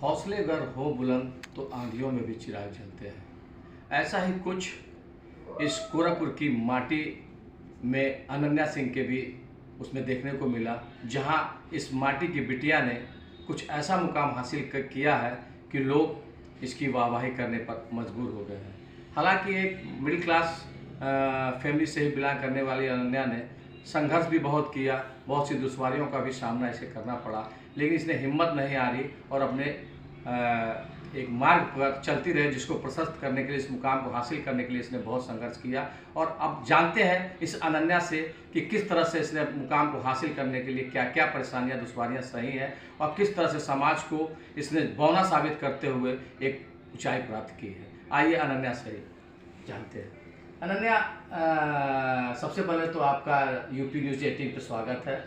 हौसले अगर हो बुलंद तो आंधियों में भी चिराग जलते हैं। ऐसा ही कुछ इस गोरखपुर की माटी में अनन्या सिंह के भी उसमें देखने को मिला, जहां इस माटी की बिटिया ने कुछ ऐसा मुकाम हासिल किया है कि लोग इसकी वाहवाही करने पर मजबूर हो गए हैं। हालांकि एक मिडिल क्लास फैमिली से ही बिलोंग करने वाली अनन्या ने संघर्ष भी बहुत किया, बहुत सी दुश्वारियों का भी सामना इसे करना पड़ा, लेकिन इसने हिम्मत नहीं हारी और अपने एक मार्ग पर चलती रही, जिसको प्रशस्त करने के लिए, इस मुकाम को हासिल करने के लिए इसने बहुत संघर्ष किया। और अब जानते हैं इस अनन्या से कि किस तरह से इसने मुकाम को हासिल करने के लिए क्या क्या परेशानियां दुश्वारियां सही हैं और किस तरह से समाज को इसने बौना साबित करते हुए एक ऊंचाई प्राप्त की है। आइए अनन्या से जानते हैं। अनन्या, सबसे पहले तो आपका यूपी न्यूज़ 18 पे स्वागत है।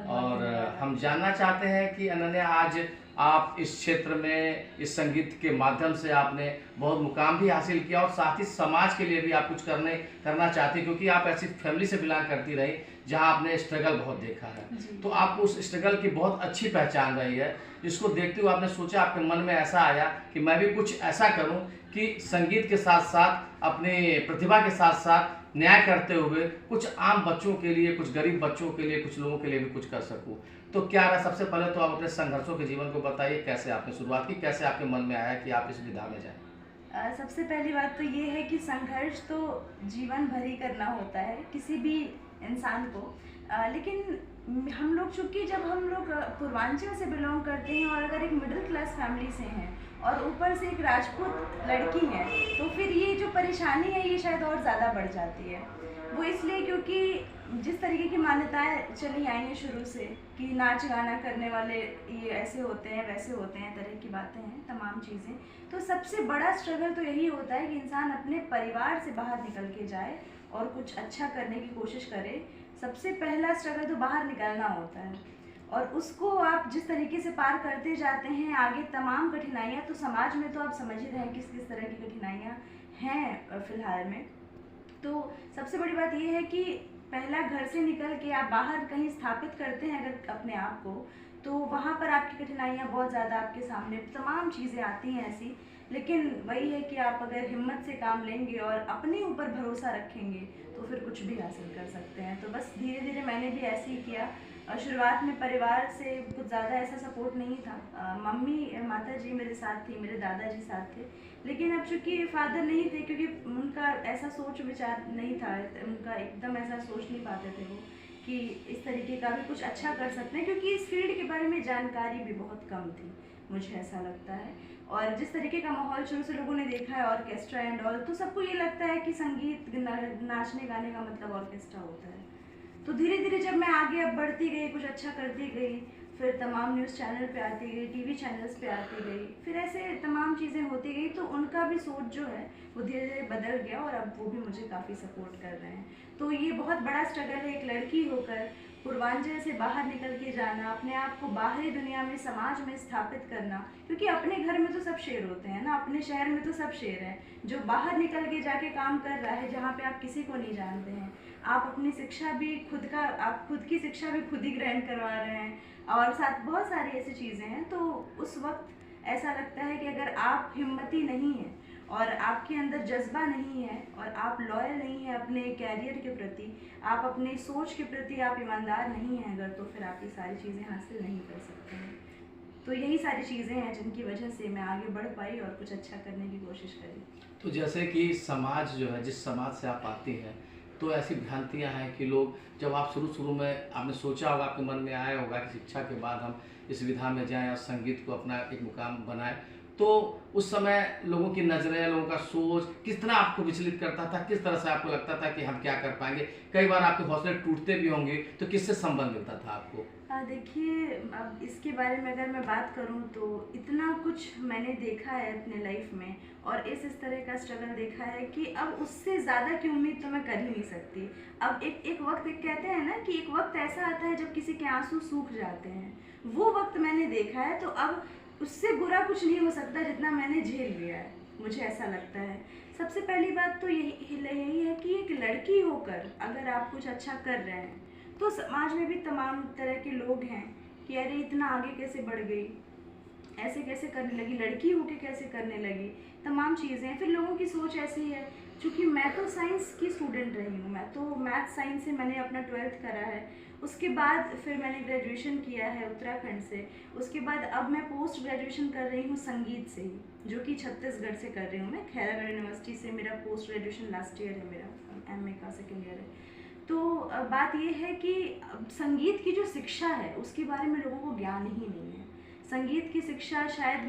और हम जानना चाहते हैं कि अनन्या, आज आप इस क्षेत्र में इस संगीत के माध्यम से आपने बहुत मुकाम भी हासिल किया और साथ ही समाज के लिए भी आप कुछ करना चाहती हैं, क्योंकि आप ऐसी फैमिली से बिलोंग करती रही जहां आपने स्ट्रगल बहुत देखा है। तो आपको उस स्ट्रगल की बहुत अच्छी पहचान रही है, जिसको देखते हुए आपने सोचा, आपके मन में ऐसा आया कि मैं भी कुछ ऐसा करूं कि संगीत के साथ साथ अपनी प्रतिभा के साथ साथ न्याय करते हुए कुछ आम बच्चों के लिए, कुछ गरीब बच्चों के लिए, कुछ लोगों के लिए भी कुछ कर सकूं। तो क्या रहा, सबसे पहले तो आप अपने संघर्षों के जीवन को बताइए, कैसे आपने शुरुआत की, कैसे आपके मन में आया कि आप इस विधा में जाएं। सबसे पहली बात तो ये है कि संघर्ष तो जीवन भर ही करना होता है किसी भी इंसान को। लेकिन हम लोग चूँकि जब हम लोग पूर्वांचल से बिलोंग करते हैं और अगर एक मिडिल क्लास फैमिली से हैं और ऊपर से एक राजपूत लड़की है, तो फिर ये जो परेशानी है ये शायद और ज़्यादा बढ़ जाती है। वो इसलिए क्योंकि जिस तरीके की मान्यताएं चली आई हैं शुरू से कि नाच गाना करने वाले ये ऐसे होते हैं, वैसे होते हैं, तरह की बातें हैं, तमाम चीज़ें। तो सबसे बड़ा स्ट्रगल तो यही होता है कि इंसान अपने परिवार से बाहर निकल के जाए और कुछ अच्छा करने की कोशिश करे। सबसे पहला स्ट्रगल तो बाहर निकलना होता है, और उसको आप जिस तरीके से पार करते जाते हैं आगे तमाम कठिनाइयाँ, तो समाज में तो आप समझ ही रहे हैं किस किस तरह की कठिनाइयाँ हैं फ़िलहाल में। तो सबसे बड़ी बात यह है कि पहला घर से निकल के आप बाहर कहीं स्थापित करते हैं अगर अपने आप को, तो वहाँ पर आपकी कठिनाइयाँ बहुत ज़्यादा आपके सामने तमाम चीज़ें आती हैं ऐसी। लेकिन वही है कि आप अगर हिम्मत से काम लेंगे और अपने ऊपर भरोसा रखेंगे तो फिर कुछ भी हासिल कर सकते हैं। तो बस धीरे धीरे मैंने भी ऐसे ही किया। और शुरुआत में परिवार से कुछ ज़्यादा ऐसा सपोर्ट नहीं था। मम्मी माता जी मेरे साथ थी, मेरे दादाजी साथ थे, लेकिन अब चूँकि फादर नहीं थे, क्योंकि उनका ऐसा सोच विचार नहीं था, उनका एकदम ऐसा सोच नहीं पाते थे वो कि इस तरीके का भी कुछ अच्छा कर सकते हैं, क्योंकि इस फील्ड के बारे में जानकारी भी बहुत कम थी, मुझे ऐसा लगता है। और जिस तरीके का माहौल शुरू से लोगों ने देखा है, ऑर्केस्ट्रा एंड ऑल, तो सबको ये लगता है कि संगीत नाचने गाने का मतलब ऑर्केस्ट्रा होता है। तो धीरे धीरे जब मैं आगे अब बढ़ती गई, कुछ अच्छा करती गई, फिर तमाम न्यूज़ चैनल पे आती गई, टीवी चैनल्स पे आती गई, फिर ऐसे तमाम चीज़ें होती गई, तो उनका भी सोच जो है वो धीरे धीरे बदल गया और अब वो भी मुझे काफ़ी सपोर्ट कर रहे हैं। तो ये बहुत बड़ा स्ट्रगल है एक लड़की होकर पूर्वांचल से बाहर निकल के जाना, अपने आप को बाहरी दुनिया में, समाज में स्थापित करना, क्योंकि अपने घर में तो सब शेर होते हैं ना, अपने शहर में तो सब शेर हैं। जो बाहर निकल के जाके काम कर रहा है जहाँ पे आप किसी को नहीं जानते हैं, आप अपनी शिक्षा भी आप खुद की शिक्षा भी खुद ही ग्रहण करवा रहे हैं, और साथ बहुत सारी ऐसी चीज़ें हैं। तो उस वक्त ऐसा लगता है कि अगर आप हिम्मती नहीं हैं और आपके अंदर जज्बा नहीं है और आप लॉयल नहीं है अपने कैरियर के प्रति, आप अपने सोच के प्रति आप ईमानदार नहीं हैं अगर, तो फिर आप ये सारी चीज़ें हासिल नहीं कर सकते हैं। तो यही सारी चीज़ें हैं जिनकी वजह से मैं आगे बढ़ पाई और कुछ अच्छा करने की कोशिश करी। तो जैसे कि समाज जो है, जिस समाज से आप आती हैं, तो ऐसी भ्रांतियां हैं कि लोग, जब आप शुरू में आपने सोचा होगा, आपके मन में आया होगा कि शिक्षा के बाद हम इस विधा में जाएं और संगीत को अपना एक मुकाम बनाएं, तो उस समय लोगों की नज़रें, लोगों का सोच किस तरह आपको विचलित करता था, किस तरह से आपको लगता था कि हम क्या कर पाएंगे? कई बार आपके हौसले टूटते भी होंगे, तो किससे संबंध मिलता था आपको? देखिए, अब इसके बारे में अगर मैं बात करूं तो इतना कुछ मैंने देखा है अपने लाइफ में, और इस तरह का स्ट्रगल देखा है कि अब उससे ज़्यादा की उम्मीद तो मैं कर ही नहीं सकती। अब एक वक्त, एक कहते हैं ना कि एक वक्त ऐसा आता है जब किसी के आंसू सूख जाते हैं, वो वक्त मैंने देखा है। तो अब उससे बुरा कुछ नहीं हो सकता जितना मैंने झेल लिया है, मुझे ऐसा लगता है। सबसे पहली बात तो यही है कि एक लड़की होकर अगर आप कुछ अच्छा कर रहे हैं तो समाज में भी तमाम तरह के लोग हैं कि अरे इतना आगे कैसे बढ़ गई, ऐसे कैसे करने लगी, लड़की होके कैसे करने लगी, तमाम चीज़ें। फिर लोगों की सोच ऐसी है, क्योंकि मैं तो साइंस की स्टूडेंट रही हूँ, मैं तो मैथ साइंस से मैंने अपना 12th करा है। उसके बाद फिर मैंने ग्रेजुएशन किया है उत्तराखंड से। उसके बाद अब मैं पोस्ट ग्रेजुएशन कर रही हूँ संगीत से ही, जो कि छत्तीसगढ़ से कर रही हूँ मैं। खैरागढ़ यूनिवर्सिटी से मेरा पोस्ट ग्रेजुएशन लास्ट ईयर है, मेरा MA का सेकेंड ईयर है। तो बात ये है कि संगीत की जो शिक्षा है उसके बारे में लोगों को ज्ञान ही नहीं है। संगीत की शिक्षा शायद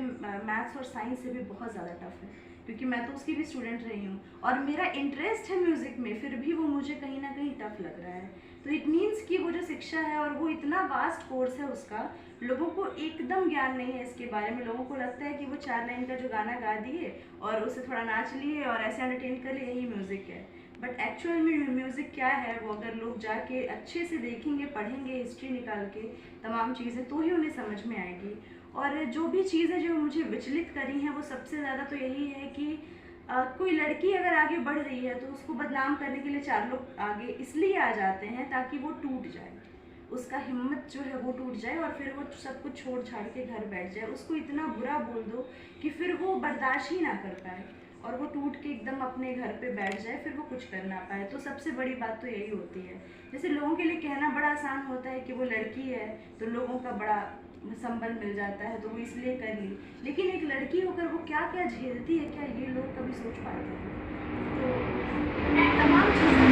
मैथ्स और साइंस से भी बहुत ज़्यादा टफ है, क्योंकि मैं तो उसकी भी स्टूडेंट रही हूँ और मेरा इंटरेस्ट है म्यूज़िक में, फिर भी वो मुझे कहीं ना कहीं टफ लग रहा है। तो इट मीन्स कि वो जो शिक्षा है और वो इतना वास्ट कोर्स है उसका, लोगों को एकदम ज्ञान नहीं है इसके बारे में। लोगों को लगता है कि वो 4 लाइन का जो गाना गा दिए और उसे थोड़ा नाच लिए और ऐसे एंटरटेन कर लिए, यही म्यूज़िक है। बट एक्चुअल में म्यूज़िक क्या है, वो अगर लोग जाके अच्छे से देखेंगे, पढ़ेंगे हिस्ट्री निकाल के तमाम चीज़ें, तो ही उन्हें समझ में आएगी। और जो भी चीज़ें जो मुझे विचलित करी हैं वो सबसे ज़्यादा तो यही है कि कोई लड़की अगर आगे बढ़ रही है तो उसको बदनाम करने के लिए 4 लोग आगे इसलिए आ जाते हैं ताकि वो टूट जाए, उसका हिम्मत जो है वो टूट जाए और फिर वो सब कुछ छोड़ छाड़ के घर बैठ जाए। उसको इतना बुरा बोल दो कि फिर वो बर्दाश्त ही ना कर पाए और वो टूट के एकदम अपने घर पे बैठ जाए, फिर वो कुछ कर ना पाए। तो सबसे बड़ी बात तो यही होती है। जैसे लोगों के लिए कहना बड़ा आसान होता है कि वो लड़की है तो लोगों का बड़ा संबल मिल जाता है तो वो इसलिए कर ली, लेकिन एक लड़की होकर वो क्या क्या झेलती है, क्या ये लोग कभी सोच पाते हैं? तो तमाम चीज़ें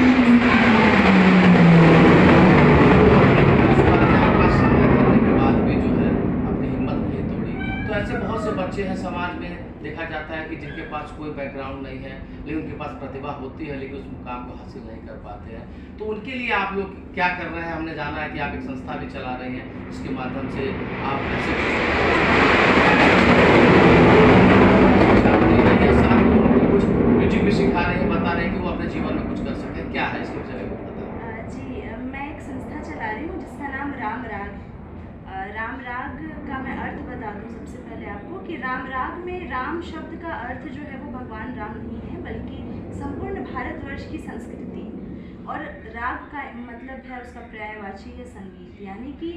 तो ऐसे बहुत से बच्चे हैं समाज में, देखा जाता है कि जिनके पास कोई बैकग्राउंड नहीं है लेकिन उनके पास प्रतिभा होती है, लेकिन उस मुकाम को हासिल नहीं कर पाते हैं। तो उनके लिए आप लोग क्या कर रहे हैं? हमने जाना है कि आप एक संस्था भी चला रही हैं, जिसके माध्यम से आप ऐसे कुछ म्यूजिक भी सिखा रहे हैं, बता रहे हैं कि वो अपने जीवन में कुछ कर सकें। क्या है इसके विषय में बताएं। जी, मैं एक संस्था चला रही हूँ जिसका नाम राम राग। राम राग का मैं अर्थ बता दूं सबसे पहले आपको कि राम राग में राम शब्द का अर्थ जो है वो भगवान राम नहीं है, बल्कि संपूर्ण भारतवर्ष की संस्कृति है। और राग का मतलब है, उसका पर्यायवाची है संगीत, यानी कि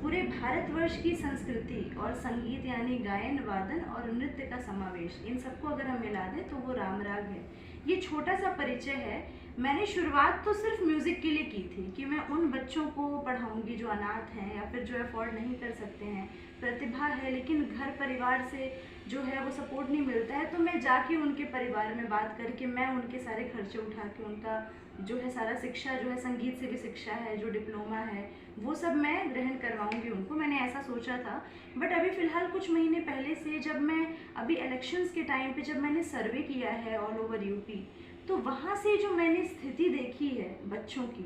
पूरे भारतवर्ष की संस्कृति, और संगीत यानी गायन, वादन और नृत्य का समावेश। इन सबको अगर हम मिला दें तो वो राम राग है। ये छोटा सा परिचय है। मैंने शुरुआत तो सिर्फ म्यूज़िक के लिए की थी कि मैं उन बच्चों को पढ़ाऊंगी जो अनाथ हैं या फिर जो अफोर्ड नहीं कर सकते हैं, प्रतिभा है लेकिन घर परिवार से जो है वो सपोर्ट नहीं मिलता है, तो मैं जाके उनके परिवार में बात करके मैं उनके सारे खर्चे उठा के उनका जो है सारा शिक्षा जो है, संगीत से भी शिक्षा है, जो डिप्लोमा है, वो सब मैं ग्रहण करवाऊंगी उनको। मैंने ऐसा सोचा था। बट अभी फ़िलहाल कुछ महीने पहले से जब मैं अभी इलेक्शंस के टाइम पे जब मैंने सर्वे किया है ऑल ओवर यूपी, तो वहाँ से जो मैंने स्थिति देखी है बच्चों की,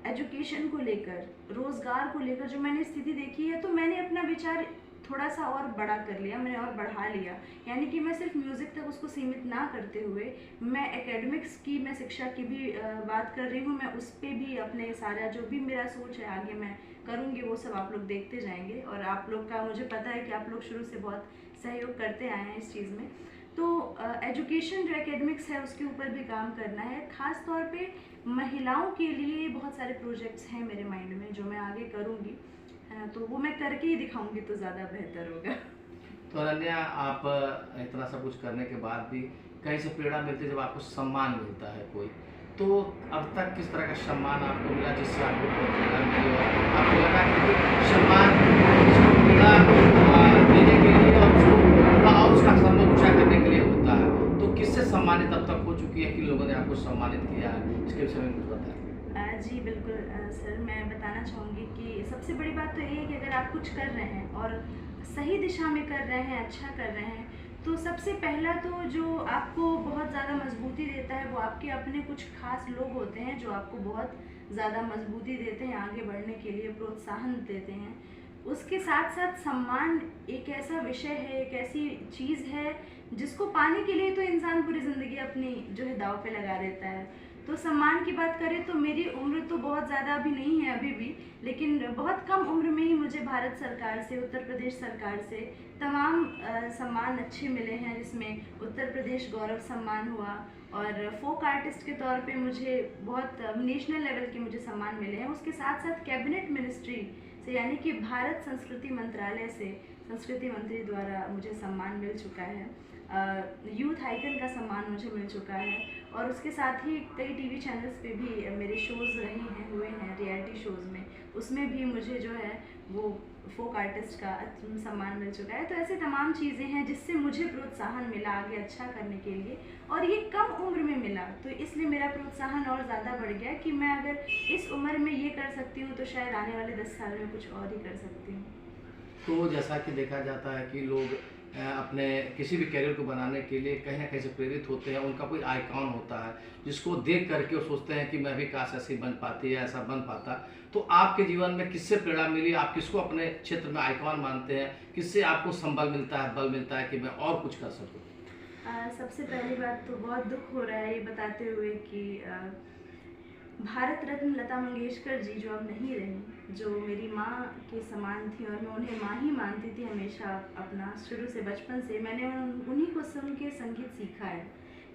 एजुकेशन को लेकर, रोज़गार को लेकर जो मैंने स्थिति देखी है, तो मैंने अपना विचार थोड़ा सा और बड़ा कर लिया, मैंने और बढ़ा लिया। यानी कि मैं सिर्फ म्यूज़िक तक उसको सीमित ना करते हुए मैं एकेडमिक्स की, मैं शिक्षा की भी बात कर रही हूँ। मैं उस पर भी अपने सारा जो भी मेरा सोच है आगे मैं करूँगी, वो सब आप लोग देखते जाएंगे। और आप लोग का मुझे पता है कि आप लोग शुरू से बहुत सहयोग करते आए हैं इस चीज़ में। तो एजुकेशन जो एकेडमिक्स है उसके ऊपर भी काम करना है। ख़ास तौर पे महिलाओं के लिए बहुत सारे प्रोजेक्ट्स हैं मेरे माइंड में जो मैं आगे करूँगी, है ना, तो वो मैं करके ही दिखाऊंगी तो ज़्यादा बेहतर होगा। तो अनन्या, आप इतना सब कुछ करने के बाद भी कहीं से प्रेरणा मिलती है जब आपको सम्मान मिलता है कोई, तो अब तक किस तरह का सम्मान आपको मिला जिससे आपको बहुत प्रेरणा मिली और आपको लगा कि सम्मान प्रेरणा देने के लिए और उसका सम्मान ऊँचा करने के लिए होता है, तो किससे सम्मानित अब तक हो चुकी है कि लोगों ने आपको सम्मानित किया है? इसके विषय में कुछ बताएं। जी बिल्कुल सर, मैं बताना चाहूँगी कि सबसे बड़ी बात तो यही है कि अगर आप कुछ कर रहे हैं और सही दिशा में कर रहे हैं, अच्छा कर रहे हैं, तो सबसे पहला तो जो आपको बहुत ज़्यादा मजबूती देता है वो आपके अपने कुछ खास लोग होते हैं जो आपको बहुत ज़्यादा मजबूती देते हैं, आगे बढ़ने के लिए प्रोत्साहन देते हैं। उसके साथ साथ सम्मान एक ऐसा विषय है, एक ऐसी चीज़ है जिसको पाने के लिए तो इंसान पूरी ज़िंदगी अपनी जो है दांव पे लगा देता है। तो सम्मान की बात करें तो मेरी उम्र तो बहुत ज़्यादा अभी नहीं है अभी भी, लेकिन बहुत कम उम्र में ही मुझे भारत सरकार से, उत्तर प्रदेश सरकार से तमाम सम्मान अच्छे मिले हैं, जिसमें उत्तर प्रदेश गौरव सम्मान हुआ और फोक आर्टिस्ट के तौर पे मुझे बहुत नेशनल लेवल के मुझे सम्मान मिले हैं। उसके साथ साथ कैबिनेट मिनिस्ट्री से, यानी कि भारत संस्कृति मंत्रालय से संस्कृति मंत्री द्वारा मुझे सम्मान मिल चुका है। यूथ आइकन का सम्मान मुझे मिल चुका है, और उसके साथ ही कई टीवी चैनल्स पे भी मेरे शोज़ हुए हैं रियलिटी शोज़ में, उसमें भी मुझे जो है वो फोक आर्टिस्ट का सम्मान मिल चुका है। तो ऐसे तमाम चीज़ें हैं जिससे मुझे प्रोत्साहन मिला आगे अच्छा करने के लिए, और ये कम उम्र में मिला, तो इसलिए मेरा प्रोत्साहन और ज़्यादा बढ़ गया कि मैं अगर इस उम्र में ये कर सकती हूँ तो शायद आने वाले 10 साल में कुछ और ही कर सकती हूँ। तो जैसा कि देखा जाता है कि लोग अपने किसी भी करियर को बनाने के लिए कहीं ना कहीं से प्रेरित होते हैं, उनका कोई आइकॉन होता है जिसको देख करके वो सोचते हैं कि मैं भी काश ऐसी बन पाती है, ऐसा बन पाता। तो आपके जीवन में किससे प्रेरणा मिली, आप किसको अपने क्षेत्र में आइकॉन मानते हैं, किससे आपको संबल मिलता है, बल मिलता है कि मैं और कुछ कर सकूँ? सबसे पहली बात तो बहुत दुख हो रहा है ये बताते हुए कि भारत रत्न लता मंगेशकर जी जो अब नहीं रही, जो मेरी माँ के समान थी और मैं उन्हें माँ ही मानती थी हमेशा, अपना शुरू से बचपन से मैंने उन्हीं को सुन के संगीत सीखा है,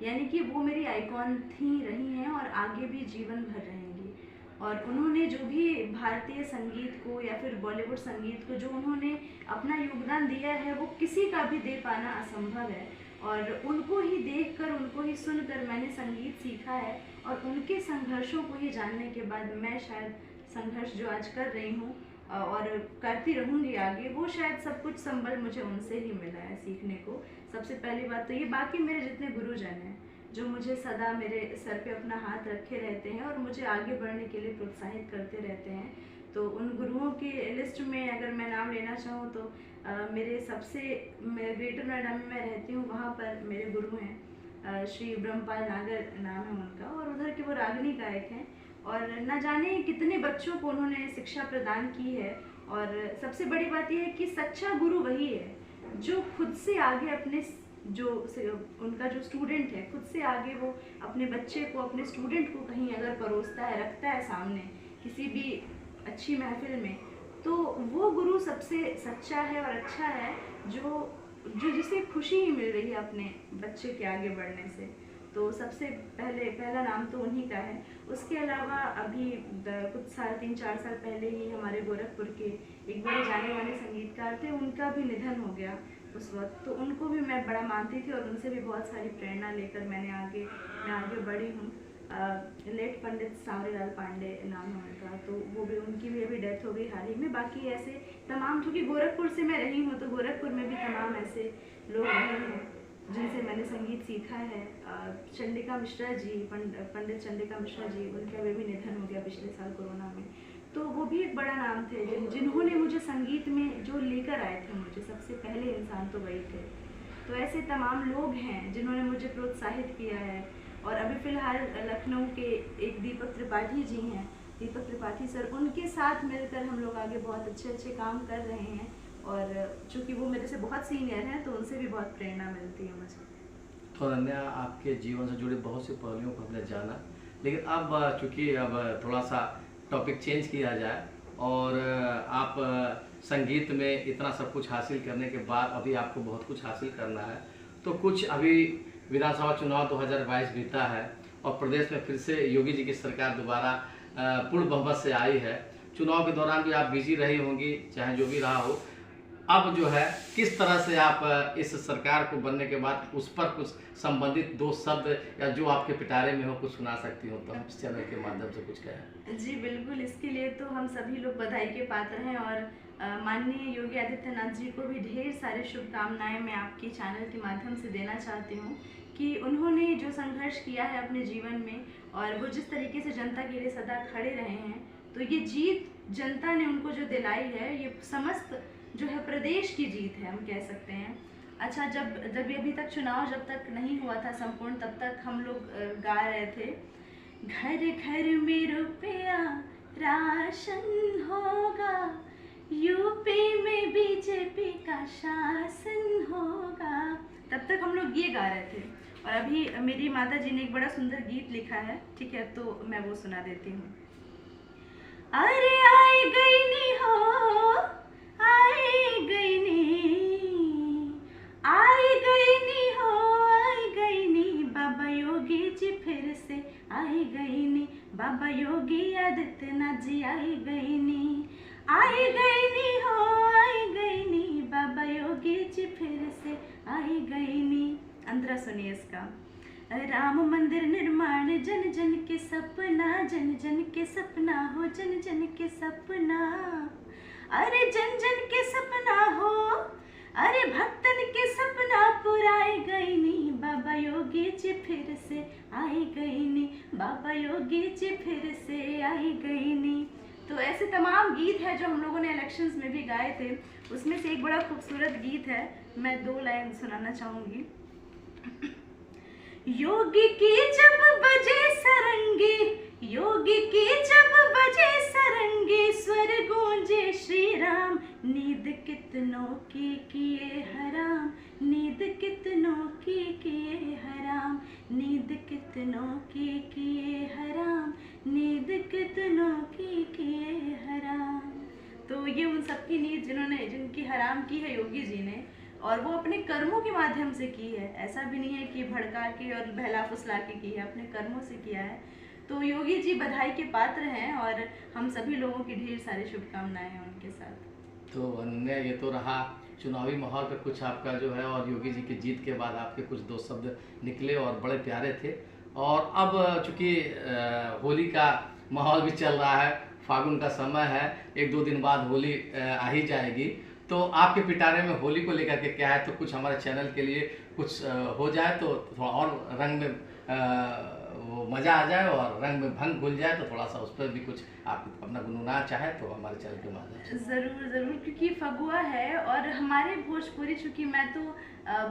यानी कि वो मेरी आइकॉन थी, रही हैं और आगे भी जीवन भर रहेंगी। और उन्होंने जो भी भारतीय संगीत को या फिर बॉलीवुड संगीत को जो उन्होंने अपना योगदान दिया है वो किसी का भी दे पाना असंभव है, और उनको ही देखकर, उनको ही सुनकर मैंने संगीत सीखा है, और उनके संघर्षों को ही जानने के बाद मैं शायद संघर्ष जो आज कर रही हूँ और करती रहूँगी आगे, वो शायद सब कुछ संबल मुझे उनसे ही मिला है सीखने को। सबसे पहली बात तो ये, बाकी मेरे जितने गुरुजन हैं जो मुझे सदा मेरे सर पे अपना हाथ रखे रहते हैं और मुझे आगे बढ़ने के लिए प्रोत्साहित करते रहते हैं, तो उन गुरुओं की लिस्ट में अगर मैं नाम लेना चाहूँ तो मेरे सबसे, मैं ग्रेटर नोएडा में मैं रहती हूँ, वहाँ पर मेरे गुरु हैं श्री ब्रह्मपाल नागर नाम है उनका, और उधर के वो रागिनी गायक हैं, और न जाने कितने बच्चों को उन्होंने शिक्षा प्रदान की है। और सबसे बड़ी बात यह है कि सच्चा गुरु वही है जो खुद से आगे अपने जो उनका जो स्टूडेंट है, खुद से आगे वो अपने बच्चे को, अपने स्टूडेंट को कहीं अगर परोसता है, रखता है सामने किसी भी अच्छी महफिल में, तो वो गुरु सबसे सच्चा है और अच्छा है, जो जिसे खुशी ही मिल रही है अपने बच्चे के आगे बढ़ने से। तो सबसे पहला नाम तो उन्हीं का है। उसके अलावा अभी कुछ साल, 3-4 साल पहले ही हमारे गोरखपुर के एक बड़े जाने माने संगीतकार थे, उनका भी निधन हो गया उस वक्त, तो उनको भी मैं बड़ा मानती थी और उनसे भी बहुत सारी प्रेरणा लेकर मैं आगे बढ़ी हूँ। लेट पंडित सांवरीलाल पांडे नाम है उनका, तो वो भी, उनकी भी अभी डेथ हो गई हाल ही में। बाकी ऐसे तमाम, क्योंकि गोरखपुर से मैं रही हूँ तो गोरखपुर में भी तमाम ऐसे लोग रहे हैं जिनसे मैंने संगीत सीखा है। चंडिका मिश्रा जी, पंडित चंडिका मिश्रा जी, उनका भी निधन हो गया पिछले साल कोरोना में, तो वो भी एक बड़ा नाम थे जिन्होंने मुझे संगीत में जो लेकर आए थे, मुझे सबसे पहले इंसान तो वही थे। तो ऐसे तमाम लोग हैं जिन्होंने मुझे प्रोत्साहित किया है। और अभी फ़िलहाल लखनऊ के एक दीपक त्रिपाठी जी हैं, दीपक त्रिपाठी सर, उनके साथ मिलकर हम लोग आगे बहुत अच्छे काम कर रहे हैं, और चूँकि वो मेरे से बहुत सीनियर हैं तो उनसे भी बहुत प्रेरणा मिलती है मुझे। तो अनन्या, आपके जीवन से जुड़े बहुत से पहलुओं को हमने जाना, लेकिन अब चूँकि अब थोड़ा सा टॉपिक चेंज किया जाए, और आप संगीत में इतना सब कुछ हासिल करने के बाद अभी आपको बहुत कुछ हासिल करना है, तो कुछ अभी विधानसभा चुनाव 2022 बीता है और प्रदेश में फिर से योगी जी की सरकार दोबारा पूर्ण बहुमत से आई है। चुनाव के दौरान भी आप बिजी रही होंगी, चाहे जो भी रहा हो। अब जो है किस तरह से आप इस सरकार को बनने के बाद उस पर कुछ संबंधित 2 शब्द या जो आपके पिटारे में हो कुछ सुना सकती हो तो हम इस चैनल के माध्यम से कुछ कहें। जी बिल्कुल, इसके लिए तो हम सभी लोग बधाई के पात्र हैं, और माननीय योगी आदित्यनाथ जी को भी ढेर सारी शुभकामनाएं मैं आपके चैनल के माध्यम से देना चाहती हूँ कि उन्होंने जो संघर्ष किया है अपने जीवन में, और वो जिस तरीके से जनता के लिए सदा खड़े रहे हैं, तो ये जीत जनता ने उनको जो दिलाई है, ये समस्त जो है प्रदेश की जीत है, हम कह सकते हैं। अच्छा, जब अभी तक चुनाव जब तक नहीं हुआ था संपूर्ण, तब तक हम लोग गा रहे थे, घर घर में रुपया राशन होगा, यूपी में बीजेपी का शासन होगा, तब तक हम लोग ये गा रहे थे। और अभी मेरी माता जी ने एक बड़ा सुंदर गीत लिखा है, ठीक है, तो मैं वो सुना देती हूँ। अरे आई गई नी हो, आई गई नी, आई गई नी हो, आई गई नी, बाबा योगी जी फिर से आई गई नी, बाबा योगी आदित्यनाथ जी आई गई नी, आई गई नी हो, आई गई नी, बाबा गई नी। अंतरा सुनिए इसका। राम मंदिर निर्माण जन जन के सपना, जन जन के सपना हो, जन जन के सपना, अरे जन जन के सपना हो, अरे भक्तन के सपना पुराए गई नी। बाबा योगी जी फिर से आई गई नी, बाबा योगी जी फिर से आई गई नी। तो ऐसे तमाम गीत हैं जो हम लोगों ने इलेक्शंस में भी गाए थे। उसमें से एक बड़ा खूबसूरत गीत है, मैं 2 लाइन सुनाना चाहूँगी। योगी की जब बजे सरंगी, योगी की जब बजे सरंगी, स्वर गूंजे श्री राम, नींद कितनों की किए हराम, नींद कितनों की किए हराम, नींद कितनों की किए हराम, नींद कितनों की किए हराम। तो ये उन सबकी नींद जिनकी हराम की है योगी जी ने, और वो अपने कर्मों के माध्यम से की है। ऐसा भी नहीं है कि भड़का के और बहला फुसला के की है, अपने कर्मों से किया है। तो योगी जी बधाई के पात्र हैं और हम सभी लोगों की ढेर सारी शुभकामनाएं हैं उनके साथ। तो अनन्या, ये तो रहा चुनावी माहौल पे कुछ आपका जो है, और योगी जी की जीत के बाद आपके कुछ 2 शब्द निकले और बड़े प्यारे थे। और अब चूँकि होली का माहौल भी चल रहा है, फागुन का समय है, 1-2 दिन बाद होली आ ही जाएगी। तो आपके पिटारे में होली को लेकर के क्या है, तो कुछ हमारे चैनल के लिए कुछ हो जाए तो थोड़ा और रंग में वो मज़ा आ जाए और रंग में भंग घुल जाए, तो थोड़ा सा उस पर भी कुछ आप अपना गुनगुनाना चाहे तो हमारे चैनल के माध्यम से। ज़रूर ज़रूर, क्योंकि फगुआ है और हमारे भोजपुरी, चूँकि मैं तो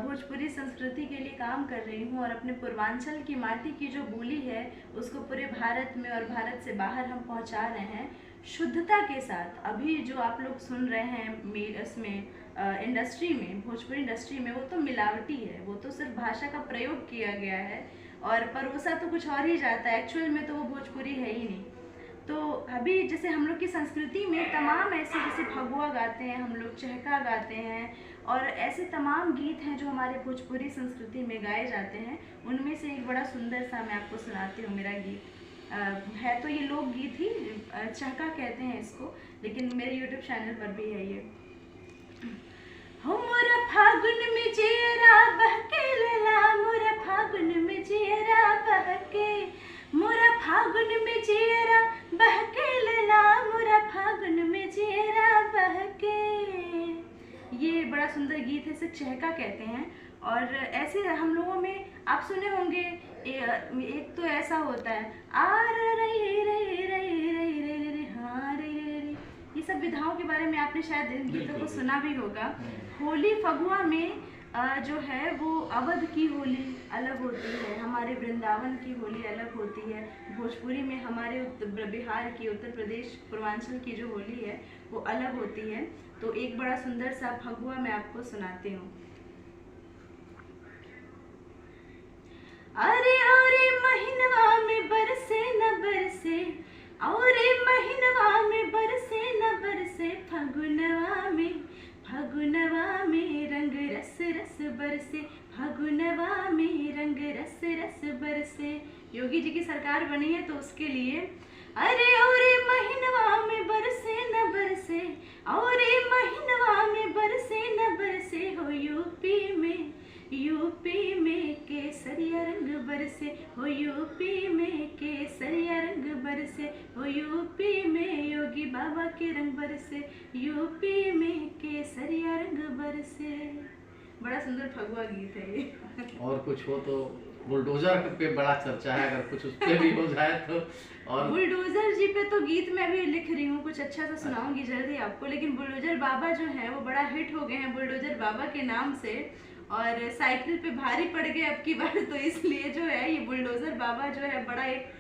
भोजपुरी संस्कृति के लिए काम कर रही हूँ और अपने पूर्वांचल की माटी की जो बोली है उसको पूरे भारत में और भारत से बाहर हम पहुँचा रहे हैं शुद्धता के साथ। अभी जो आप लोग सुन रहे हैं इसमें इंडस्ट्री में, भोजपुरी इंडस्ट्री में, वो तो मिलावटी है, वो तो सिर्फ भाषा का प्रयोग किया गया है और परोसा तो कुछ और ही जाता है, एक्चुअल में तो वो भोजपुरी है ही नहीं। तो अभी जैसे हम लोग की संस्कृति में तमाम ऐसे, जैसे फगुआ गाते हैं हम लोग, चहका गाते हैं, और ऐसे तमाम गीत हैं जो हमारे भोजपुरी संस्कृति में गाए जाते हैं। उनमें से एक बड़ा सुंदर सा मैं आपको सुनाती हूँ। मेरा गीत है तो ये लोकगीत ही, चहका कहते हैं इसको, लेकिन मेरे यूट्यूब चैनल पर भी है ये। हो मोरा फागुन में जेरा बहके लला, मोरा फागुन में जेरा बहके, मोरा फागुन में जेरा बहके लला, मोरा फागुन में जेरा बहके। ये बड़ा सुंदर गीत है, इसे चहका कहते हैं। और ऐसे हम लोगों में आप सुने होंगे, एक तो ऐसा होता है, आ रे रे रे रे, हाँ रे रे, ये सब विधाओं के बारे में आपने शायद इन गीतों को सुना भी होगा। होली फगुआ में जो है वो अवध की होली अलग होती है, हमारे वृंदावन की होली अलग होती है, भोजपुरी में हमारे बिहार की, उत्तर प्रदेश पूर्वांचल की जो होली है वो अलग होती है। तो एक बड़ा सुंदर सा फगुआ मैं आपको सुनाती हूँ। अरे अरे महीनवा में बरसे न बरसे, अरे महीनवा में बरसे न बरसे, फगुनवा में रंग रस रस बरसे, फगुनवा में रंग रस रस बरसे। योगी जी की सरकार बनी है तो उसके लिए अरे महीनवा में बरसे न बरसे, अरे महीनवा में बरसे न बरसे, हो यूपी में केसरिया रंग बरसे, हो यूपी में केसरिया रंग बरसे, हो यूपी में योगी बाबा के रंग बरसे, यूपी में केसरिया रंग बरसे। बड़ा सुंदर फगुआ गीत है ये। और कुछ हो तो बुलडोजर पे बड़ा चर्चा है, अगर कुछ उस पे भी हो जाए तो। और बुलडोजर जी पे तो गीत मैं भी लिख रही हूँ, कुछ अच्छा सा सुनाऊंगी जल्दी आपको। लेकिन बुलडोजर बाबा जो है वो बड़ा हिट हो गए हैं बुलडोजर बाबा के नाम से, और साइकिल पे भारी पड़ गए अब की बार, तो इसलिए जो है ये बुलडोजर बाबा जो है बड़ा एक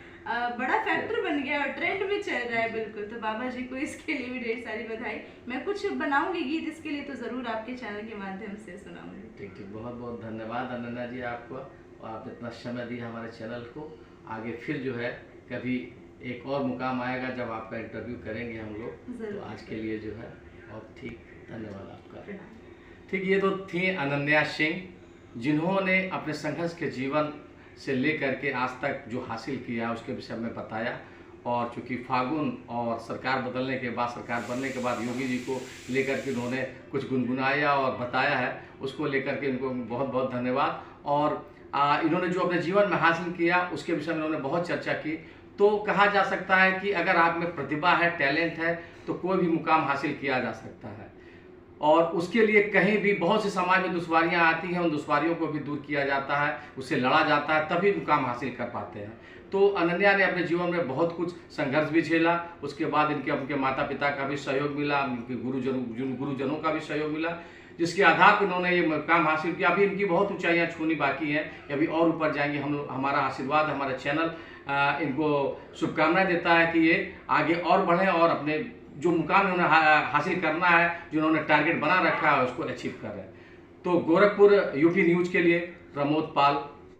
बड़ा फैक्टर बन गया और ट्रेंड में चल रहा है बिल्कुल। तो बाबा जी को इसके लिए भी ढेर सारी बधाई। मैं कुछ बनाऊंगी गीत इसके लिए, तो ज़रूर आपके चैनल के माध्यम से सुनाऊंगी। ठीक, बहुत बहुत धन्यवाद अनन्या जी आपको, और आपने इतना समय दिया हमारे चैनल को। आगे फिर जो है कभी एक और मुकाम आएगा जब आपका इंटरव्यू करेंगे हम लोग। तो आज के लिए जो है और ठीक, धन्यवाद आपका। ठीक, ये तो थी अनन्या सिंह, जिन्होंने अपने संघर्ष के जीवन से लेकर के आज तक जो हासिल किया उसके विषय में बताया। और चूँकि फागुन और सरकार बदलने के बाद, सरकार बनने के बाद योगी जी को लेकर के उन्होंने कुछ गुनगुनाया और बताया है। उसको लेकर के इनको बहुत बहुत धन्यवाद। और इन्होंने जो अपने जीवन में हासिल किया उसके विषय में इन्होंने बहुत चर्चा की। तो कहा जा सकता है कि अगर आप में प्रतिभा है, टैलेंट है, तो कोई भी मुकाम हासिल किया जा सकता है। और उसके लिए कहीं भी बहुत से समाज में दुश्वारियां आती हैं, उन दुश्वारियों को भी दूर किया जाता है, उससे लड़ा जाता है, तभी मुकाम हासिल कर पाते हैं। तो अनन्या ने अपने जीवन में बहुत कुछ संघर्ष भी झेला, उसके बाद उनके माता पिता का भी सहयोग मिला, उनके गुरुजनों का भी सहयोग मिला, जिसके आधार पर उन्होंने ये मुकाम हासिल किया। अभी इनकी बहुत ऊंचाइयां छूनी बाकी हैं, अभी और ऊपर जाएंगे। हमारा आशीर्वाद, हमारा चैनल इनको शुभकामनाएं देता है कि ये आगे और बढ़ें और अपने जो मुकाम उन्हें हासिल करना है, जो उन्होंने टारगेट बना रखा है, उसको अचीव कर रहे हैं। तो गोरखपुर यूपी न्यूज़ के लिए प्रमोद पाल।